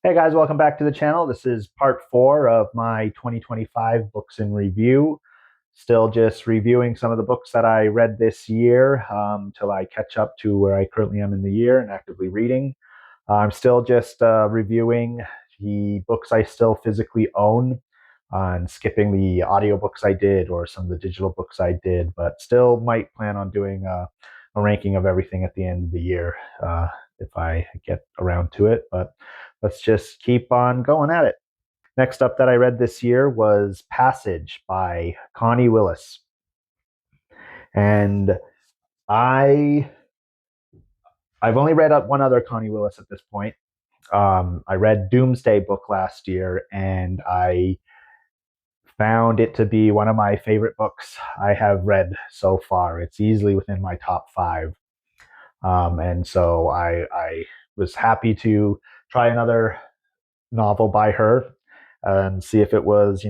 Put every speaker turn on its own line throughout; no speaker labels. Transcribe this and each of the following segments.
Hey guys, welcome back to the channel. This is part 4 of my 2025 books in review. Still just reviewing some of the books that I read this year till I catch up to where I currently am in the year and actively reading. I'm still just reviewing the books I still physically own and skipping the audiobooks I did or some of the digital books I did, but still might plan on doing a ranking of everything at the end of the year if I get around to it. But let's just keep on going at it. Next up that I read this year was Passage by Connie Willis. And I I've only read one other Connie Willis at this point. I read Doomsday Book last year, and I found it to be one of my favorite books I have read so far. It's easily within my top 5. And so I was happy to try another novel by her and see if it was,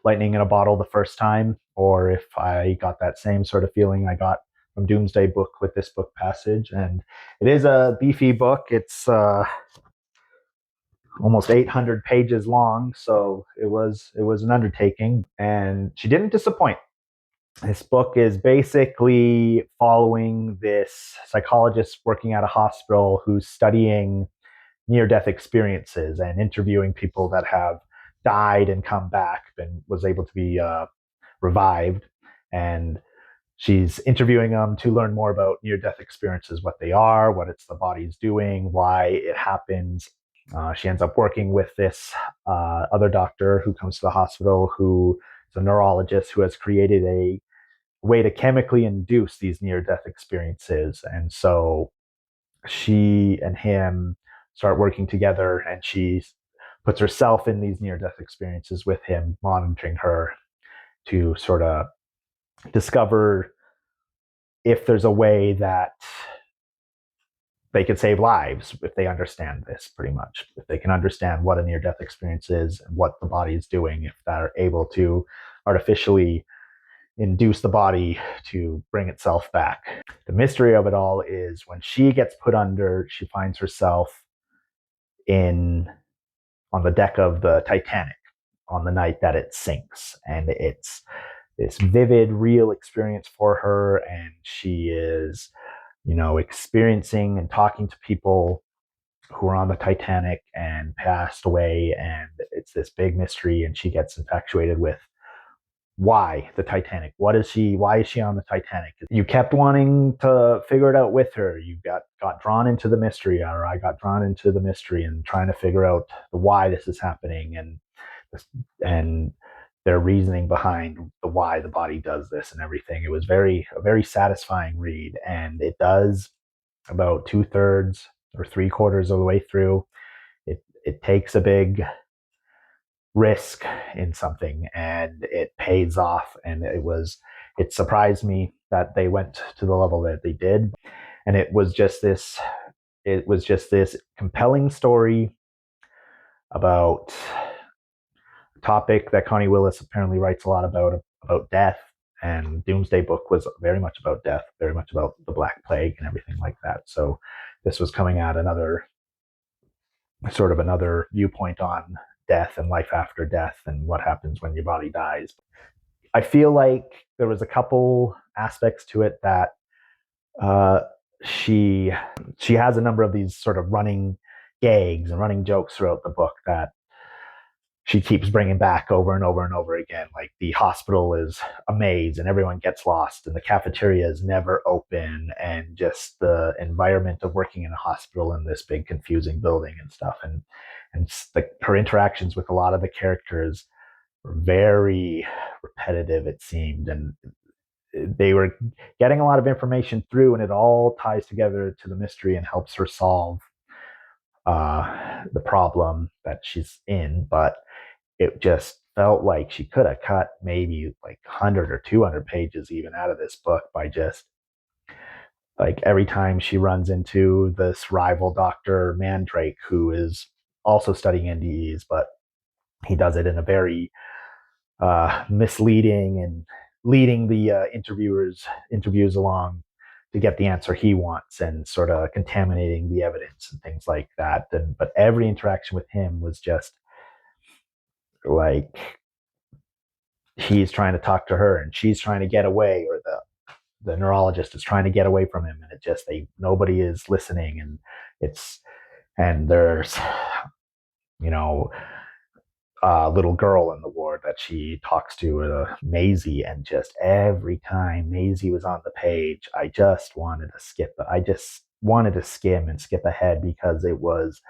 lightning in a bottle the first time, or if I got that same sort of feeling I got from Doomsday Book with this book Passage. And it is a beefy book. It's almost 800 pages long, so it was an undertaking, and she didn't disappoint. This book is basically following this psychologist working at a hospital who's studying near death experiences and interviewing people that have died and come back and was able to be revived. And she's interviewing them to learn more about near death experiences, what they are, what it's the body's doing, why it happens. She ends up working with this other doctor who comes to the hospital, who is a neurologist who has created a way to chemically induce these near death experiences. And so she and him start working together, and she puts herself in these near death experiences with him, monitoring her to sort of discover if there's a way that they could save lives if they understand this, pretty much. If they can understand what a near death experience is and what the body is doing, if they're able to artificially induce the body to bring itself back. The mystery of it all is when she gets put under, she finds herself in on the deck of the Titanic on the night that it sinks. And it's this vivid, real experience for her. And she is, experiencing and talking to people who are on the Titanic and passed away. And it's this big mystery. And she gets infatuated with why the Titanic? Why is she on the Titanic? You kept wanting to figure it out with her. You got drawn into the mystery, or I got drawn into the mystery and trying to figure out the why this is happening and their reasoning behind the why the body does this and everything. It was a very satisfying read, and it does about 2/3 or 3/4 of the way through. It takes a big risk in something, and it pays off. And it surprised me that they went to the level that they did. And it was just this compelling story about a topic that Connie Willis apparently writes a lot about death. And Doomsday Book was very much about death, very much about the Black Plague and everything like that. So this was coming at another viewpoint on death and life after death and what happens when your body dies. I feel like there was a couple aspects to it that uh, she she has a number of these sort of running gags and running jokes throughout the book that she keeps bringing back over and over and over again. Like the hospital is a maze and everyone gets lost, and the cafeteria is never open, and just the environment of working in a hospital in this big confusing building and stuff. And her interactions with a lot of the characters were very repetitive, it seemed, and they were getting a lot of information through, and it all ties together to the mystery and helps her solve the problem that she's in. But it just felt like she could have cut maybe like 100 or 200 pages even out of this book by just like every time she runs into this rival doctor Mandrake, who is also studying NDEs, but he does it in a very misleading and leading the interviews along to get the answer he wants and sort of contaminating the evidence and things like that. But every interaction with him was just like he's trying to talk to her and she's trying to get away, or the neurologist is trying to get away from him, and it just nobody is listening, and there's a little girl in the ward that she talks to, Maisie, and just every time Maisie was on the page, I just wanted to skim and skip ahead, because it was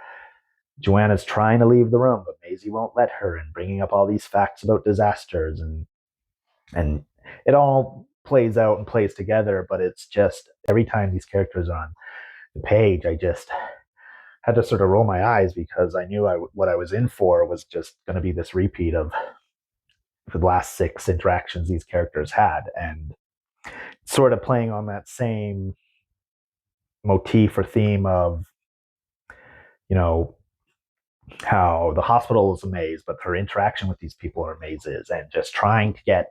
Joanna's trying to leave the room, but Maisie won't let her, and bringing up all these facts about disasters, and it all plays out and plays together. But it's just every time these characters are on the page, I just had to sort of roll my eyes, because I knew what I was in for was just going to be this repeat of the last 6 interactions these characters had, and sort of playing on that same motif or theme of, how the hospital is a maze, but her interaction with these people are mazes, and just trying to get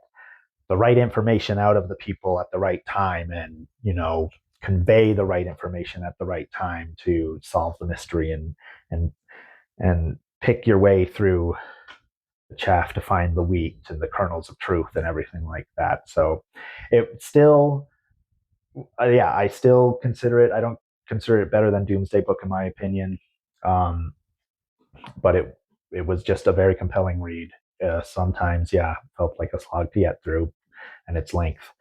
the right information out of the people at the right time, and convey the right information at the right time to solve the mystery, and pick your way through the chaff to find the wheat and the kernels of truth and everything like that. So it still, I still consider it. I don't consider it better than Doomsday Book in my opinion, but it was just a very compelling read. Sometimes, felt like a slog to get through, and its length.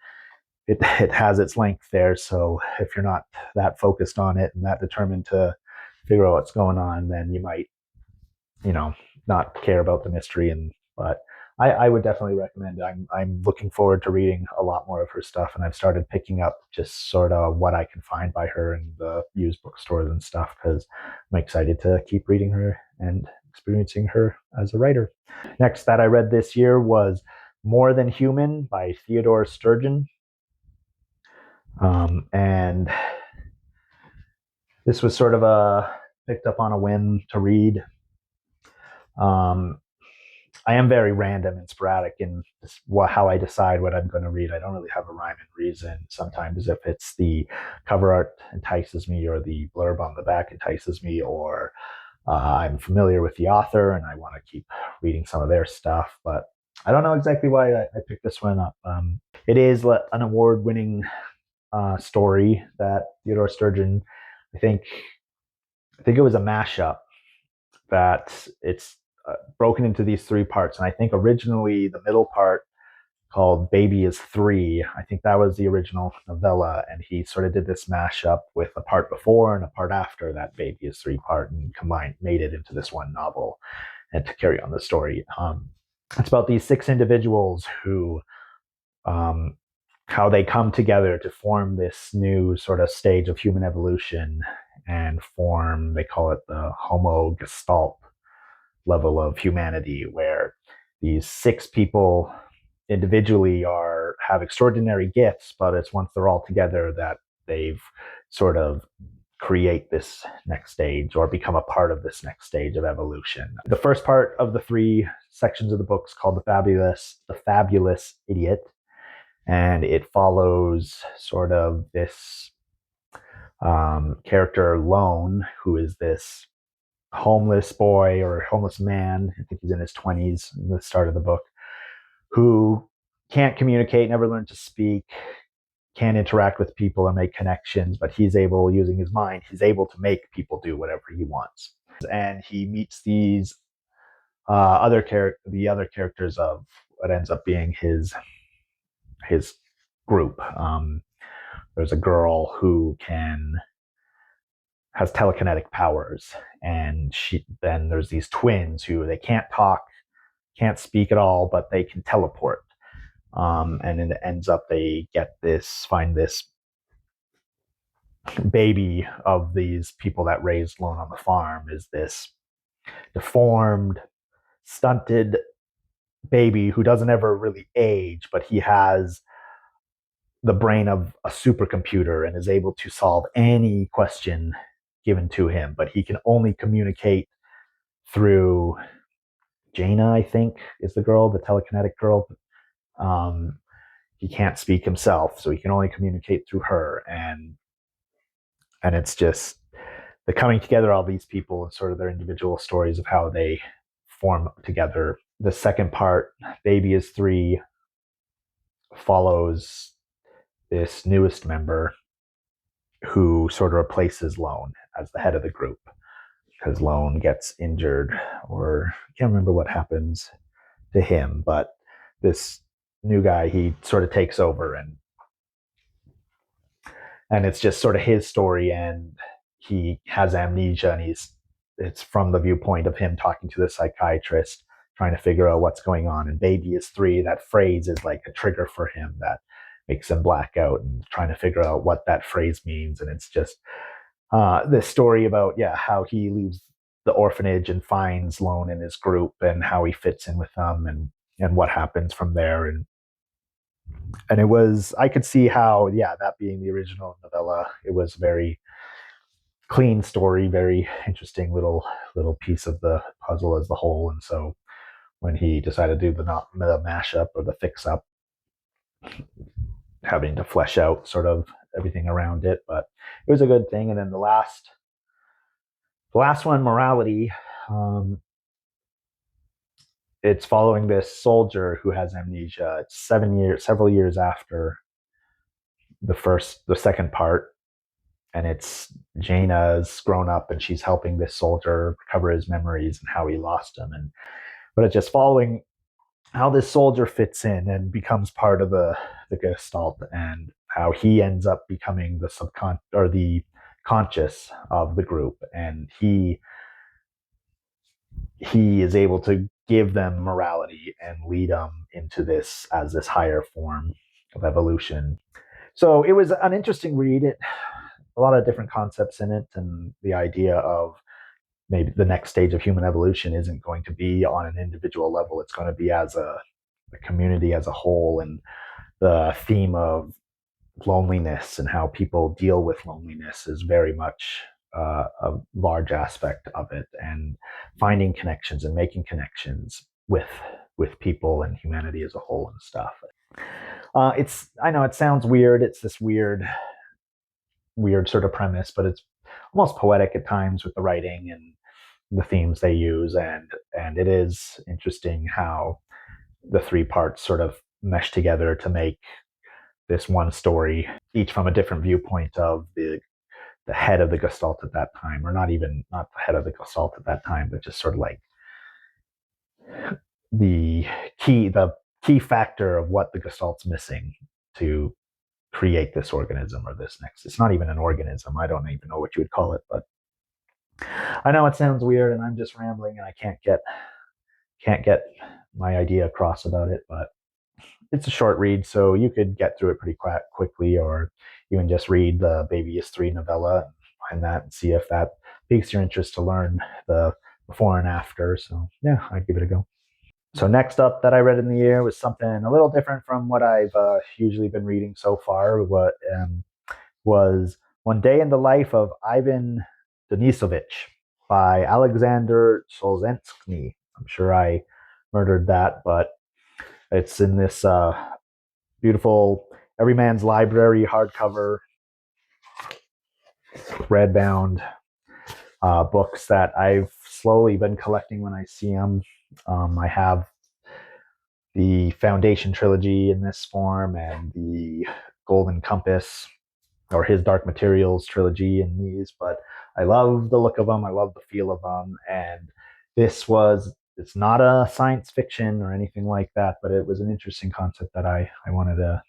It has its length there, so if you're not that focused on it and that determined to figure out what's going on, then you might, not care about the mystery. But I would definitely recommend it. I'm looking forward to reading a lot more of her stuff, and I've started picking up just sort of what I can find by her in the used bookstores and stuff, because I'm excited to keep reading her and experiencing her as a writer. Next that I read this year was More Than Human by Theodore Sturgeon. And this was sort of picked up on a whim to read. I am very random and sporadic in how I decide what I'm going to read. I don't really have a rhyme and reason. Sometimes if it's the cover art entices me, or the blurb on the back entices me, or I'm familiar with the author and I want to keep reading some of their stuff. But I don't know exactly why I picked this one up. It is an award-winning story that Theodore Sturgeon, I think it was a mashup, that it's broken into these 3 parts. And I think originally the middle part, called Baby is 3, I think that was the original novella, and he sort of did this mashup with a part before and a part after that Baby is 3 part, and made it into this one novel, and to carry on the story. It's about these 6 individuals who, how they come together to form this new sort of stage of human evolution, and form, they call it the Homo Gestalt level of humanity, where these 6 people individually have extraordinary gifts, but it's once they're all together that they've sort of create this next stage, or become a part of this next stage of evolution. The first part of the 3 sections of the book is called The Fabulous Idiot, and it follows sort of this character Lone, who is this homeless boy, or homeless man, I think he's in his 20s in the start of the book, who can't communicate, never learned to speak, can't interact with people or make connections, but using his mind, he's able to make people do whatever he wants. And he meets these the other characters of what ends up being his group. There's a girl who has telekinetic powers, and then there's these twins who they can't talk, can't speak at all, but they can teleport. And it ends up they find this baby of these people that raised Lone on the farm, is this deformed, stunted baby who doesn't ever really age, but he has the brain of a supercomputer and is able to solve any question given to him, but he can only communicate through Jaina, I think is the girl, the telekinetic girl. he can't speak himself, so he can only communicate through her. And it's just the coming together of all these people and sort of their individual stories of how they form together. The second part, Baby is Three, follows this newest member who sort of replaces Lone as the head of the group, because Lone gets injured, or I can't remember what happens to him, but this new guy, he sort of takes over, and it's just sort of his story, and he has amnesia, and it's from the viewpoint of him talking to the psychiatrist, trying to figure out what's going on. And Baby is Three, that phrase is like a trigger for him that makes him black out, and trying to figure out what that phrase means. And it's just this story about how he leaves the orphanage and finds Lone in his group, and how he fits in with them, and what happens from there. And it was, I could see how, that being the original novella, it was very clean story, very interesting little piece of the puzzle as the whole. And so when he decided to do the mashup or the fix up, having to flesh out sort of everything around it, but it was a good thing. And then the last one, Morality, it's following this soldier who has amnesia. It's several years after the second part, and it's Jaina's grown up, and she's helping this soldier recover his memories and how he lost them. But it's just following how this soldier fits in and becomes part of the Gestalt, and how he ends up becoming the conscious of the group, and he is able to give them morality and lead them into this as this higher form of evolution. So it was an interesting read. A lot of different concepts in it, and the idea of maybe the next stage of human evolution isn't going to be on an individual level. It's going to be as a community as a whole, and the theme of loneliness and how people deal with loneliness is very much a large aspect of it, and finding connections and making connections with people and humanity as a whole and stuff. I know it sounds weird. It's this weird sort of premise, but it's almost poetic at times with the writing and the themes they use, and it is interesting how the three parts sort of mesh together to make this one story, each from a different viewpoint of the head of the Gestalt at that time, or not the head of the Gestalt at that time, but just sort of like the key factor of what the Gestalt's missing to create this organism or this next. It's not even an organism. I don't even know what you would call it, but I know it sounds weird, and I'm just rambling, and I can't get my idea across about it. But it's a short read, so you could get through it pretty quickly, or even just read the Baby is Three novella and find that and see if that piques your interest to learn the before and after. So yeah, I'd give it a go. So next up that I read in the year was something a little different from what I've usually been reading so far. What was One Day in the Life of Ivan Denisovich by Alexander Solzhenitsyn. I'm sure I murdered that, but it's in this beautiful Everyman's Library hardcover, red bound books that I've slowly been collecting when I see them. I have the Foundation trilogy in this form, and the Golden Compass or his Dark Materials trilogy in these, but I love the look of them. I love the feel of them. And it's not a science fiction or anything like that, but it was an interesting concept that I wanted to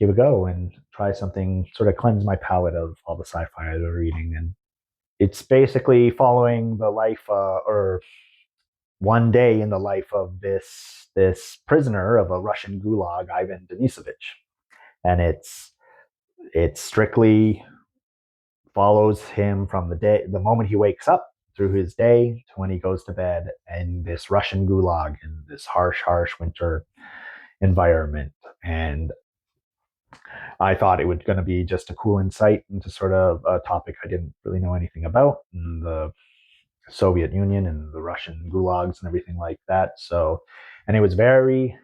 give a go and try something, sort of cleanse my palate of all the sci-fi I was reading. And it's basically following the life or one day in the life of this prisoner of a Russian Gulag, Ivan Denisovich. And it strictly follows him from the moment he wakes up through his day to when he goes to bed in this Russian Gulag, in this harsh winter environment. And I thought it was going to be just a cool insight into sort of a topic I didn't really know anything about, the Soviet Union and the Russian gulags and everything like that. So, and it was very,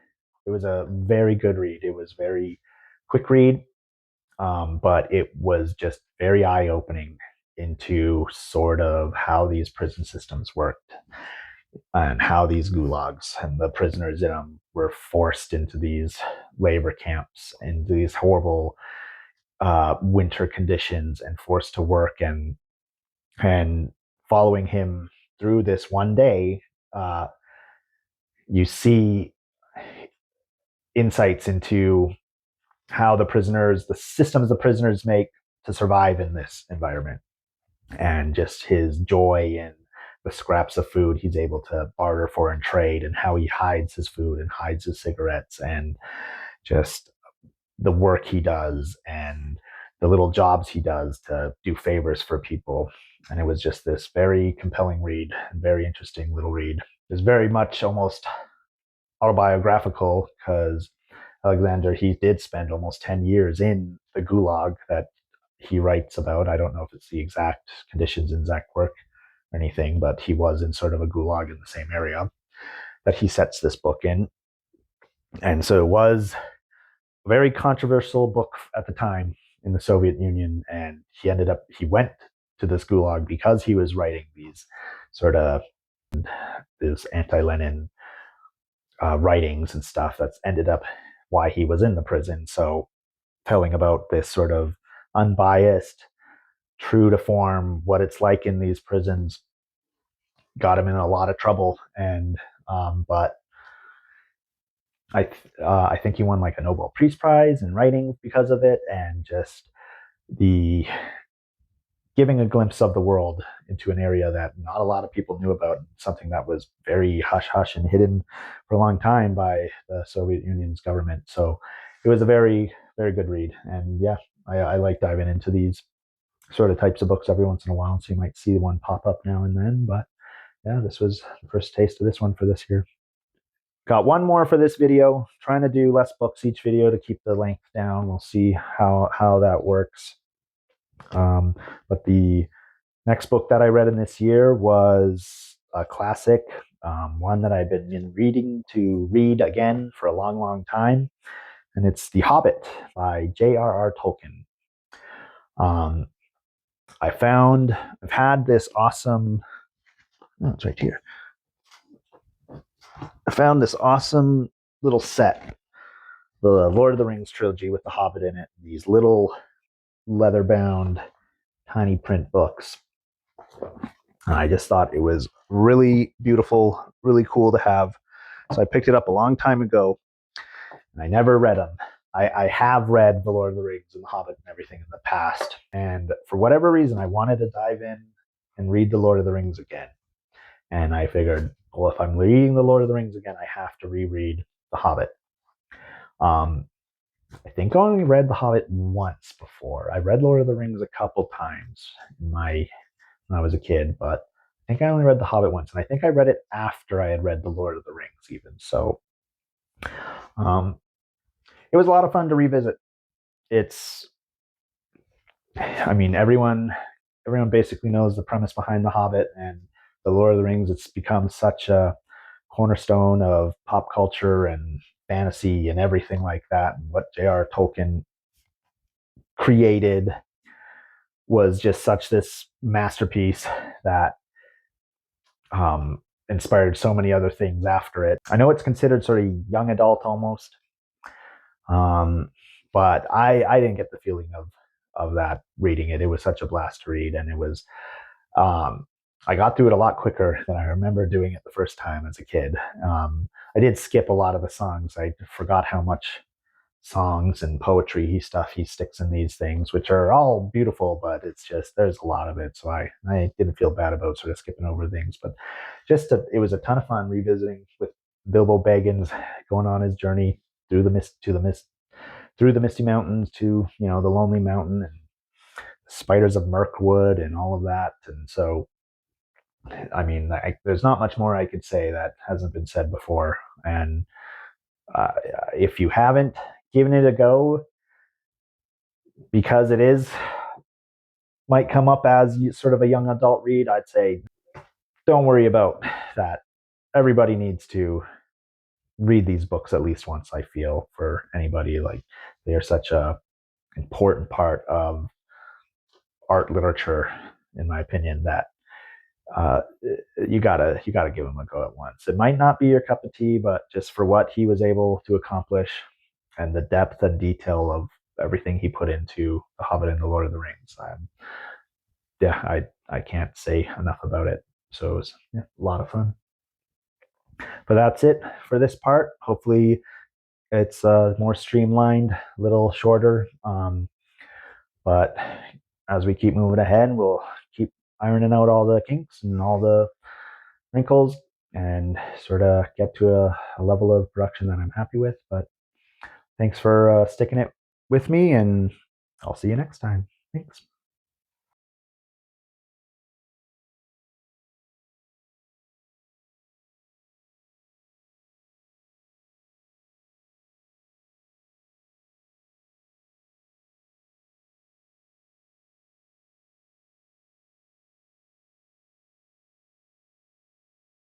a very good read. It was very quick read, but it was just very eye-opening into sort of how these prison systems worked and how these gulags and the prisoners in them were forced into these labor camps, into these horrible winter conditions, and forced to work. And following him through this one day, you see insights into how the systems the prisoners make to survive in this environment, and just his joy in the scraps of food he's able to barter for and trade, and how he hides his food and hides his cigarettes, and just the work he does and the little jobs he does to do favors for people. And it was just this very compelling read, very interesting little read. It was very much almost autobiographical, because Alexander, he did spend almost 10 years in the Gulag that he writes about. I don't know if it's the exact conditions in exact work or anything, but he was in sort of a Gulag in the same area that he sets this book in. And so it was a very controversial book at the time in the Soviet Union. And he went to this Gulag because he was writing these sort of this anti-Lenin writings and stuff. That's ended up why he was in the prison. So telling about this sort of unbiased, true to form, what it's like in these prisons, got him in a lot of trouble. And but I think he won like a Nobel Peace Prize in writing because of it, and just the giving a glimpse of the world into an area that not a lot of people knew about, something that was very hush-hush and hidden for a long time by the Soviet Union's government. So it was a very, very good read. And yeah, I like diving into these sort of types of books every once in a while, so you might see one pop up now and then. But yeah, this was the first taste of this one for this year. Got one more for this video. Trying to do less books each video to keep the length down. We'll see how that works. But the next book that I read in this year was a classic, one that I've been reading to read again for a long, long time. And it's The Hobbit by J.R.R. Tolkien. I've had this awesome, oh, it's right here. I found this awesome little set, the Lord of the Rings trilogy with The Hobbit in it, these little leather-bound tiny print books. And I just thought it was really beautiful, really cool to have. So I picked it up a long time ago, and I never read them. I have read The Lord of the Rings and The Hobbit and everything in the past. And for whatever reason, I wanted to dive in and read The Lord of the Rings again. And I figured, well, if I'm reading The Lord of the Rings again, I have to reread The Hobbit. I think I only read The Hobbit once before. I read Lord of the Rings a couple times when I was a kid, but I think I only read The Hobbit once, and I think I read it after I had read The Lord of the Rings even. So it was a lot of fun to revisit. Everyone basically knows the premise behind The Hobbit, and The Lord of the Rings, it's become such a cornerstone of pop culture and fantasy and everything like that. And what J.R.R. Tolkien created was just such this masterpiece that inspired so many other things after it. I know it's considered sort of young adult almost, but I didn't get the feeling of that reading it. It was such a blast to read, and it was I got through it a lot quicker than I remember doing it the first time as a kid. I did skip a lot of the songs. I forgot how much songs and poetry he sticks in these things, which are all beautiful, but it's just, there's a lot of it. So I didn't feel bad about sort of skipping over things, but it was a ton of fun revisiting with Bilbo Baggins going on his journey through the Misty Mountains to, the Lonely Mountain and spiders of Mirkwood and all of that. And so, there's not much more I could say that hasn't been said before. And if you haven't given it a go, because might come up as sort of a young adult read, I'd say don't worry about that. Everybody needs to read these books at least once. I feel for anybody, like they are such a important part of art literature, in my opinion, that uh, you gotta give him a go at once. It might not be your cup of tea, but just for what he was able to accomplish and the depth and detail of everything he put into The Hobbit and The Lord of the Rings, yeah, I can't say enough about it. So it was, yeah, a lot of fun. But that's it for this part. Hopefully, it's more streamlined, a little shorter. But as we keep moving ahead, we'll keep ironing out all the kinks and all the wrinkles and sort of get to a level of production that I'm happy with. But thanks for sticking it with me, and I'll see you next time. Thanks.